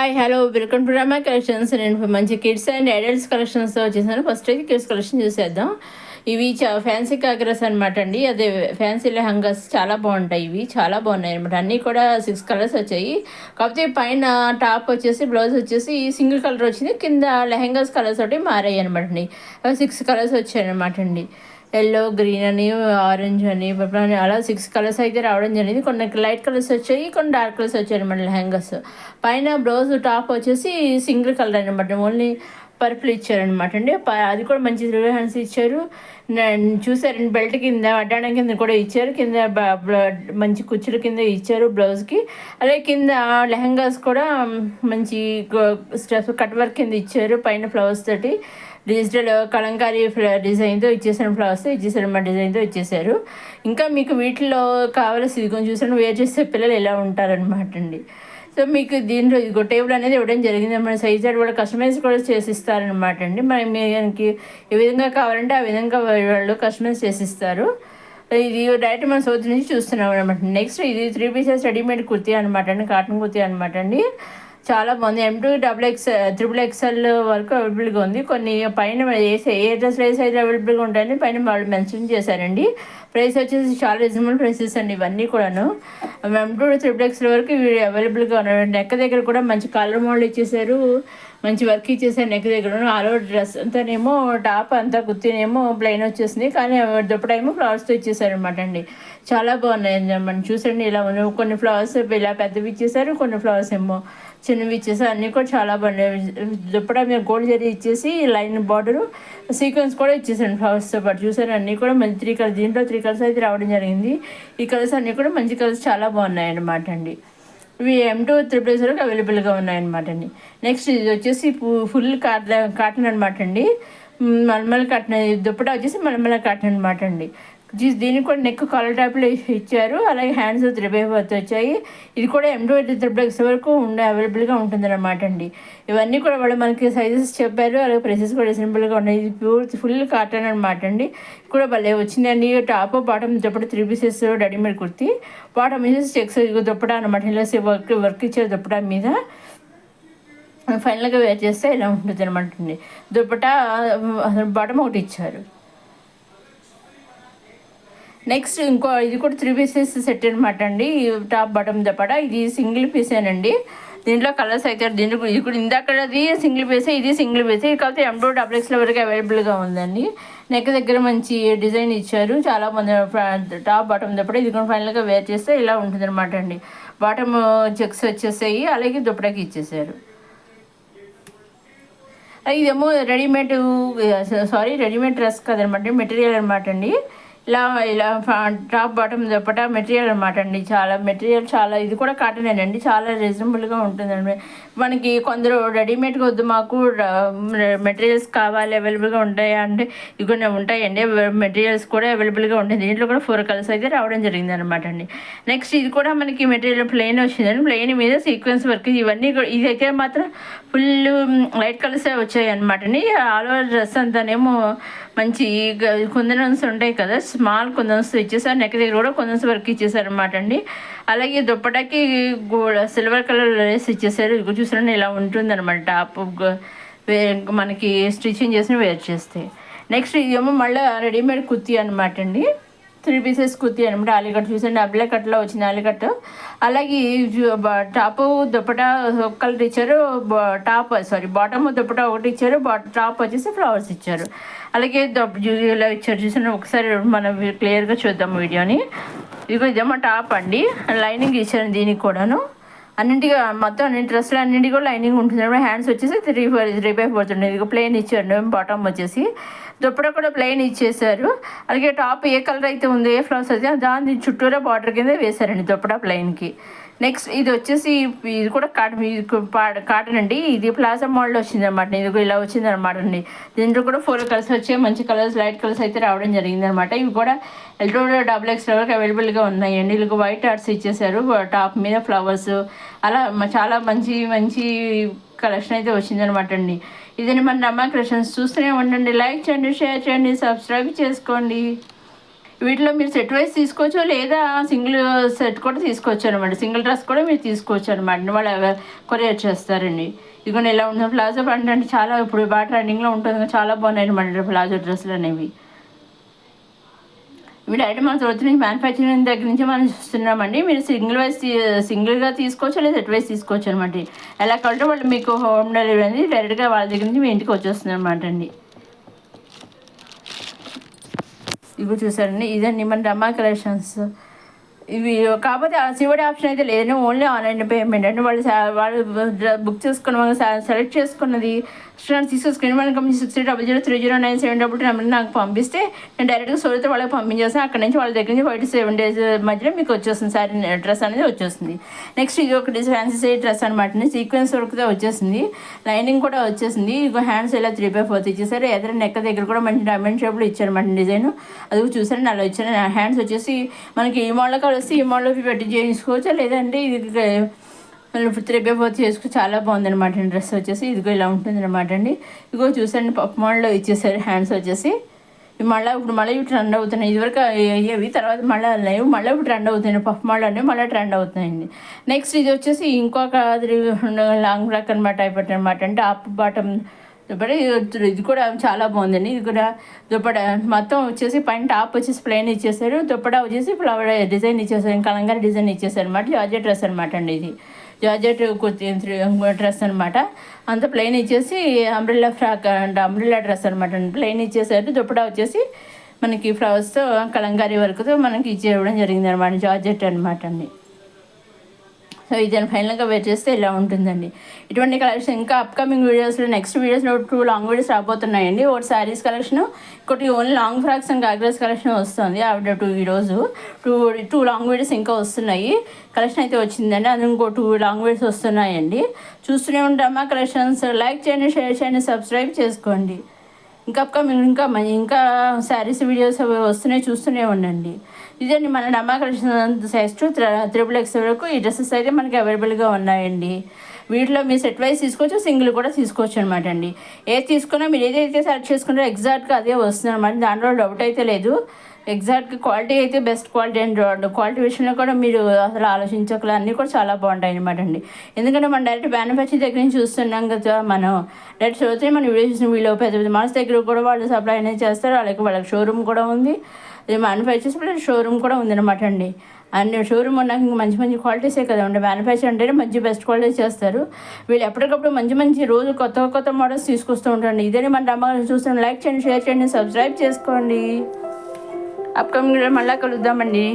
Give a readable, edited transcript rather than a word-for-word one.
Hi hello welcome to Rama collections. నేను మంచి kids and adults కలెక్షన్స్తో వచ్చేసాను. ఫస్ట్ అయితే కిడ్స్ కలెక్షన్ చూసేద్దాం. ఇవి ఫ్యాన్సీ కాగ్రాస్ అనమాట అండి. అదే ఫ్యాన్సీ లెహంగాస్ చాలా బాగుంటాయి. ఇవి చాలా బాగున్నాయి అనమాట. అన్నీ కూడా 6 కలర్స్ వచ్చాయి. కాకపోతే పైన టాప్ వచ్చేసి బ్లౌజ్ వచ్చేసి సింగిల్ కలర్ వచ్చింది. కింద లెహంగాస్ కలర్స్ ఒకటి మారాయి అనమాట అండి. 6 కలర్స్ వచ్చాయి అనమాట అండి. ఎల్లో, గ్రీన్ అని, ఆరెంజ్ అని, పర్పుల్ అని అలా 6 కలర్స్ అయితే రావడం జరిగింది. కొన్ని లైట్ కలర్స్ వచ్చాయి, కొన్ని డార్క్ కలర్స్ వచ్చాయి అనమాట లెహంగాస్. పైన బ్లౌజ్ టాప్ వచ్చేసి సింగిల్ కలర్ అనమాట, ఓన్లీ పర్పుల్ ఇచ్చారనమాట అండి. అది కూడా మంచి 3 హ్యాండ్స్ ఇచ్చారు. చూసారండి, బెల్ట్ కింద అడ్డాడం కింద కూడా ఇచ్చారు. కింద మంచి కుచ్చుల కింద ఇచ్చారు బ్లౌజ్కి. అలాగే కింద లెహంగాస్ కూడా మంచి స్టెప్ కట్ వర్క్ కింద ఇచ్చారు. పైన ఫ్లవర్స్ తోటి డిజిటల్ కలంకారీ డిజైన్తో ఇచ్చేసారు. ఫ్లవర్స్ ఇచ్చేసారు, మా డిజైన్తో ఇచ్చేసారు. ఇంకా మీకు వీటిలో కావాల్సి ఇది కొంచెం చూసాను, వేర్ చేసే పిల్లలు ఎలా ఉంటారనమాట అండి. సో మీకు దీంట్లో ఇదిగో టేబుల్ అనేది ఇవ్వడం జరిగింది. మన సైజ్ కూడా కస్టమైజ్ కూడా చేసిస్తారనమాట అండి. మనకి ఏ విధంగా కావాలంటే ఆ విధంగా వాళ్ళు కస్టమైజ్ చేసిస్తారు. ఇది డైరెక్ట్ మన సౌత్ నుంచి చూస్తున్నాం అనమాట. నెక్స్ట్ ఇది 3 పీసెస్ రెడీమేడ్ కుర్తీ అనమాట అండి, కాటన్ కుర్తీ అనమాట అండి. చాలా బాగుంది. M2 XXL వరకు అవైలబుల్గా ఉంది. కొన్ని పైన ఏ డ్రెస్ సైజ్ అవైలబుల్గా ఉంటాయని పైన వాళ్ళు మెన్షన్ చేశారండి. ప్రైస్ వచ్చేసి చాలా రీజనబుల్ ప్రైసెస్ అండి ఇవన్నీ కూడాను. M2 XXL వరకు ఇవి అవైలబుల్గా ఉన్నాయి. నెక్ దగ్గర కూడా మంచి కలర్ మోడల్ ఇచ్చేసారు, మంచి వర్క్ ఇచ్చేసారు. నెక్ దగ్గర ఆల్ ఓవర్ డ్రెస్ అంతానేమో టాప్ అంతా కుర్తీనేమో ప్లెయిన్ వచ్చేసింది, కానీ దుప్పటేమో ఫ్లవర్స్తో ఇచ్చేసారు అనమాట అండి. చాలా బాగున్నాయి. మనం చూసండి, ఇలా కొన్ని ఫ్లవర్స్ ఇలా పెద్దవి ఇచ్చేసారు, కొన్ని ఫ్లవర్స్ ఏమో చిన్నవి ఇచ్చేసి అన్నీ కూడా చాలా బాగున్నాయి. దుప్పటా మీద గోల్డ్ జరీ ఇచ్చేసి లైన్ బార్డరు సీక్వెన్స్ కూడా ఇచ్చేసాను ఫ్లవర్స్తో పాటు. చూసారు, అన్నీ కూడా మంచి 3 కలర్స్, దీంట్లో 3 కలర్స్ అయితే రావడం జరిగింది. ఈ కలర్స్ అన్నీ కూడా మంచి కలర్స్ చాలా బాగున్నాయి అన్నమాట అండి. ఇవి M2 XXL వరకు అవైలబుల్గా ఉన్నాయన్నమాట అండి. నెక్స్ట్ ఇది వచ్చేసి ఫుల్ కాటన్ అనమాట అండి. మల్మల్ కాటన్, దుప్పటా వచ్చేసి మల్మల కాటన్ అనమాట అండి. దీనికి కూడా నెక్ కాలర్ టైప్లో ఇచ్చారు. అలాగే హ్యాండ్స్ 3/4 వచ్చాయి. ఇది కూడా M2 XXL వరకు అవైలబుల్గా ఉంటుందన్నమాట అండి. ఇవన్నీ కూడా వాళ్ళు మనకి సైజెస్ చెప్పారు, అలాగే ప్రైసెస్ కూడా రీజనబుల్గా ఉన్నాయి. ఇది ఫుల్ కాటన్ అనమాట అండి. కూడా భలే వచ్చిందండి. Top bottom dupatta 3 pieces readymade kurti. Bottom వచ్చేసి చెక్స్ దుప్పట అనమాట. ఇలా వర్క్ ఇచ్చారు దుప్పట మీద. ఫైనల్గా వేర్ చేస్తే ఇలా ఉంటుంది అనమాట అండి. దుప్పట బాటమ్ ఒకటి ఇచ్చారు. నెక్స్ట్ ఇది కూడా 3 పీసెస్ సెట్ అనమాట అండి. టాప్ బాటమ్ దప్పట ఇది సింగిల్ పీసేనండి. దీంట్లో కలర్స్ అయితే దీంట్లో ఇది కూడా ఇందాకది సింగిల్ పీసే, ఇది సింగిల్ పీసే. కాకపోతే M2 XXL వరకు అవైలబుల్గా ఉందండి. నెక్ దగ్గర మంచి డిజైన్ ఇచ్చారు, చాలా మంది టాప్ బాటమ్ దప్పట. ఇది కూడా ఫైనల్గా వేర్ చేస్తే ఇలా ఉంటుంది అనమాట అండి. బాటమ్ చెక్స్ వచ్చేసాయి, అలాగే దుప్పటకి ఇచ్చేసారు. ఇదేమో రెడీమేడ్ డ్రెస్ కదనమాట, మెటీరియల్ అనమాట అండి. ఇలా టాప్ బాటమ్ దుప్పట మెటీరియల్ అనమాట అండి. మెటీరియల్ చాలా, ఇది కూడా కాటనేనండి. చాలా రీజనబుల్గా ఉంటుందండి. మనకి కొందరు రెడీమేడ్గా వద్దు, మాకు మెటీరియల్స్ కావాలి, అవైలబుల్గా ఉంటాయా అంటే ఇవి ఉంటాయండి. మెటీరియల్స్ కూడా అవైలబుల్గా ఉంటాయి. దీంట్లో కూడా 4 కలర్స్ అయితే రావడం జరిగింది అనమాట అండి. నెక్స్ట్ ఇది కూడా మనకి మెటీరియల్ ప్లెయిన్ వచ్చిందండి. ప్లెయిన్ మీద సీక్వెన్స్ వర్క్, ఇవన్నీ ఇదైతే మాత్రం ఫుల్ లైట్ కలర్సే వచ్చాయి అనమాట అండి. ఆల్ ఓవర్ డ్రెస్ అంతానేమో మంచి కుందన్స్ ఉంటాయి కదా, స్మాల్ కుందన్స్ ఇచ్చేసారు. నెక్ దగ్గర కూడా కుందన్స్ వర్క్ ఇచ్చేసారు అనమాట అండి. అలాగే దుప్పటాకి సిల్వర్ కలర్ లేస్ ఇచ్చేసారు. చూసారండి, ఇలా ఉంటుంది అనమాట టాప్ మనకి స్టిచ్చింగ్ చేసి వేర్ చేస్తే. నెక్స్ట్ ఇదేమో మళ్ళీ రెడీమేడ్ కుర్తీ అనమాట అండి. 3 పీసెస్ కుర్తీ అనమాట. ఆలికట్ చూసండి, అబ్లే కట్లో వచ్చింది ఆలికట్. అలాగే టాపు దుప్పట ఒక కలర్ ఇచ్చారు, బాటమ్ దుప్పట ఒకటి ఇచ్చారు, టాప్ వచ్చేసి ఫ్లవర్స్ ఇచ్చారు. అలాగే ఇలా ఇచ్చారు. చూసాను, ఒకసారి మనం క్లియర్గా చూద్దాం వీడియోని. ఇదేమో టాప్ అండి, లైనింగ్ ఇచ్చారు దీనికి కూడాను. మొత్తం అన్ని డ్రెస్సులు అన్నింటికి కూడా లైనింగ్ ఉంటుంది. హ్యాండ్స్ వచ్చేసి 3/4 ఉంటుంది. ఇది ప్లెయిన్ ఇచ్చారు. బాటమ్ వచ్చేసి దుప్పట కూడా ప్లెయిన్ ఇచ్చేసారు. అలాగే టాప్ ఏ కలర్ అయితే ఉందో, ఏ ఫ్లవర్స్ అయితే దాని చుట్టూరా బార్డర్ కింద వేశారండి దుప్పట ప్లెయిన్కి. నెక్స్ట్ ఇది వచ్చేసి ఇది కూడా కాటన్ అండి. ఇది ప్లాజా మోడల్ వచ్చింది అనమాట. ఇది ఇలా వచ్చింది అనమాట అండి. దీంట్లో కూడా 4 కలర్స్ వచ్చాయి. మంచి కలర్స్, లైట్ కలర్స్ అయితే రావడం జరిగింది అనమాట. ఇవి కూడా M2 XXL వరకు అవైలబుల్గా ఉన్నాయండి. వీళ్ళకి వైట్ ఆర్ట్స్ ఇచ్చేసారు, టాప్ మీద ఫ్లవర్స్, అలా చాలా మంచి మంచి కలెక్షన్ అయితే వచ్చిందనమాట అండి. ఇదని మన రమా కలెక్షన్స్ చూస్తూనే ఉండండి. లైక్ చేయండి, షేర్ చేయండి, సబ్స్క్రైబ్ చేసుకోండి. వీటిలో మీరు సెట్ వైజ్ తీసుకోవచ్చు, లేదా సింగిల్ సెట్ కూడా తీసుకోవచ్చు అనమాట. సింగిల్ డ్రెస్ కూడా మీరు తీసుకోవచ్చు అనమాట. వాళ్ళు కొరియర్ చేస్తారండి. ఇదిగోండి ఎలా ఉంటుంది ప్లాజో ప్యాంట్ అంటే చాలా ఇప్పుడు బాగా ట్రెండింగ్లో ఉంటుంది, చాలా బాగున్నాయి అనమాట ప్లాజో డ్రెస్సులు అనేవి. ఇవి డైరెక్ట్ మన తోటి మ్యానుఫ్యాక్చరింగ్ దగ్గర నుంచి మనం చూస్తున్నామండి. మీరు సింగిల్గా తీసుకోవచ్చు, లేదా సెట్ వైజ్ తీసుకోవచ్చు అనమాట. ఎలా కావాలంటే వాళ్ళు మీకు హోమ్ డెలివరీ అనేది డైరెక్ట్గా వాళ్ళ దగ్గర నుంచి మీ ఇంటికి వచ్చేస్తుంది అనమాట అండి. ఇవి చూసారండి, ఇదండి మన రమా కలెక్షన్స్. ఇవి కాకపోతే ఆ సివడి ఆప్షన్ అయితే లేదు, ఓన్లీ ఆన్లైన్ పేమెంట్ అంటే వాళ్ళు బుక్ చేసుకున్న సెలెక్ట్ చేసుకున్నది స్టూడెంట్స్ తీసుకొని మనకి 6000030972 నెంబర్ నాకు పంపిస్తే నేను డైరెక్ట్గా సోరితో వాళ్ళకి పంపించేస్తాను. అక్కడ నుంచి వాళ్ళ దగ్గర నుంచి 5 to 7 days మధ్యలో మీకు వచ్చేస్తుంది సారీ డ్రెస్ అనేది వచ్చేస్తుంది. నెక్స్ట్ ఇది ఒకటి ఫ్యాన్సీ సైడ్ డ్రెస్ అనమాట, సీక్వెన్స్ వర్క్తో వచ్చేసింది, లైనింగ్ కూడా వచ్చేసింది. ఇక హ్యాండ్స్ ఇలా 3/4 ఇచ్చేసారు, ఎదురు నెక్ దగ్గర కూడా మంచి డైమండ్ షేప్లో ఇచ్చారన్నమాట డిజైన్. అది చూసారు అలా ఇచ్చారు. హ్యాండ్స్ వచ్చేసి మనకి ఈ మోడల్ వస్తే ఈ మోడల్ పెట్టి చేయించుకోవచ్చు, లేదంటే ఇది 3/4 చేసుకు చాలా బాగుందనమాట. డ్రెస్ వచ్చేసి ఇదిగో ఇలా ఉంటుంది అనమాట అండి. ఇదిగో చూసండి పప్పు మోడల్లో ఇచ్చేసారు హ్యాండ్స్ వచ్చేసి. ఇప్పుడు మళ్ళీ ఇవి ట్రెండ్ అవుతున్నాయి. ఇదివరకు అయ్యేవి, తర్వాత మళ్ళీ లేవు, మళ్ళీ ఇప్పుడు ట్రెండ్ అవుతున్నాయి. పఫ్ మోడల్ అనేవి మళ్ళీ ట్రెండ్ అవుతున్నాయండి. నెక్స్ట్ ఇది వచ్చేసి ఇంకొక లాంగ్ ఫ్రాక్ అనమాట అయిపోతుంది అనమాట. అంటే అప్ బాటమ్ దుప్పటి, ఇది కూడా చాలా బాగుందండి. ఇది కూడా దుప్పట మొత్తం వచ్చేసి పైన టాప్ వచ్చేసి ప్లెయిన్ ఇచ్చేసారు, దుప్పట వచ్చేసి ఫ్లవర్ డిజైన్ ఇచ్చేసారు, కలంగారి డిజైన్ ఇచ్చేసారు అనమాట. జార్జెట్ డ్రెస్ అనమాట అండి. ఇది జార్జెట్ డ్రెస్ అనమాట. అంతా ప్లెయిన్ ఇచ్చేసి అంబ్రెల్లా ఫ్రాక్ అంటే అంబ్రెల్లా డ్రెస్ అనమాట అండి. ప్లెయిన్ ఇచ్చేసారు, దుప్పట వచ్చేసి మనకి ఫ్లవర్స్తో కలంకారీ వర్క్తో మనకి ఇచ్చేయడం జరిగింది అనమాట. జార్జెట్ అనమాట అండి. సో ఇదని ఫైనల్గా వేర్ చేస్తే ఇలా ఉంటుందండి. ఇటువంటి కలెక్షన్ ఇంకా అప్కమింగ్ వీడియోస్లో నెక్స్ట్ వీడియోస్లో 2 లాంగ్ వీడియోస్ రాబోతున్నాయండి. ఒకటి శారీస్ కలెక్షన్, ఇంకోటి only long frocks and ghagras collection వస్తుంది. ఆవిడ ఈరోజు టూ లాంగ్ వీడియోస్ ఇంకా వస్తున్నాయి. కలెక్షన్ అయితే వచ్చిందండి, అది ఇంకో 2 లాంగ్ వీడియోస్ వస్తున్నాయండి. చూస్తూనే ఉంటామా కలెక్షన్స్. లైక్ చేయండి, షేర్ చేయండి, సబ్స్క్రైబ్ చేసుకోండి. ఇంకా శారీస్ వీడియోస్ అవి వస్తున్నాయి, చూస్తూనే ఉండండి. ఇదండి మన నమ్మా కలెక్షన్ సైజ్ 3XL వరకు ఈ డ్రెస్సెస్ అయితే మనకి అవైలబుల్గా ఉన్నాయండి. వీటిలో మీరు సెట్ వైజ్ తీసుకోవచ్చు, సింగిల్ కూడా తీసుకోవచ్చు అనమాట అండి. ఏది తీసుకున్నా మీరు ఏదైతే సెలెక్ట్ చేసుకుంటారో ఎగ్జాక్ట్గా అదే వస్తుంది అనమాట, దాంట్లో డౌట్ అయితే లేదు. ఎగ్జాక్ట్గా క్వాలిటీ అయితే బెస్ట్ క్వాలిటీ అండ్ క్వాలిటీ విషయంలో కూడా మీరు అసలు ఆలోచించకలు అన్నీ కూడా చాలా బాగుంటాయి అనమాట అండి. ఎందుకంటే మనం డైరెక్ట్ మ్యానుఫ్యాక్చరింగ్ దగ్గర నుంచి చూస్తున్నాం కదా, మనం డైరెక్ట్ చూస్తే మన వీడియో చూసిన వీళ్ళు పెద్ద పెద్ద మాల్స్ దగ్గర కూడా వాళ్ళు సప్లై అనేది చేస్తారు. వాళ్ళకి షోరూమ్ కూడా ఉంది, మ్యానుఫ్యాక్చర్స్ షోరూమ్ కూడా ఉందన్నమాట అండి. అన్ని షోరూమ్ ఉన్నాక ఇంకా మంచి మంచి క్వాలిటీసే కదా ఉండే. మ్యానుఫ్యాక్చర్ అంటేనే మంచి బెస్ట్ క్వాలిటీస్ చేస్తారు వీళ్ళు. ఎప్పటికప్పుడు మంచి రోజు కొత్త మోడల్స్ తీసుకొస్తూ ఉంటారండి. ఇదే మన అమ్మగారు చూస్తాను. లైక్ చేయండి, షేర్ చేయండి, సబ్స్క్రైబ్ చేసుకోండి. అప్కమింగ్ మళ్ళీ కలుద్దామండి.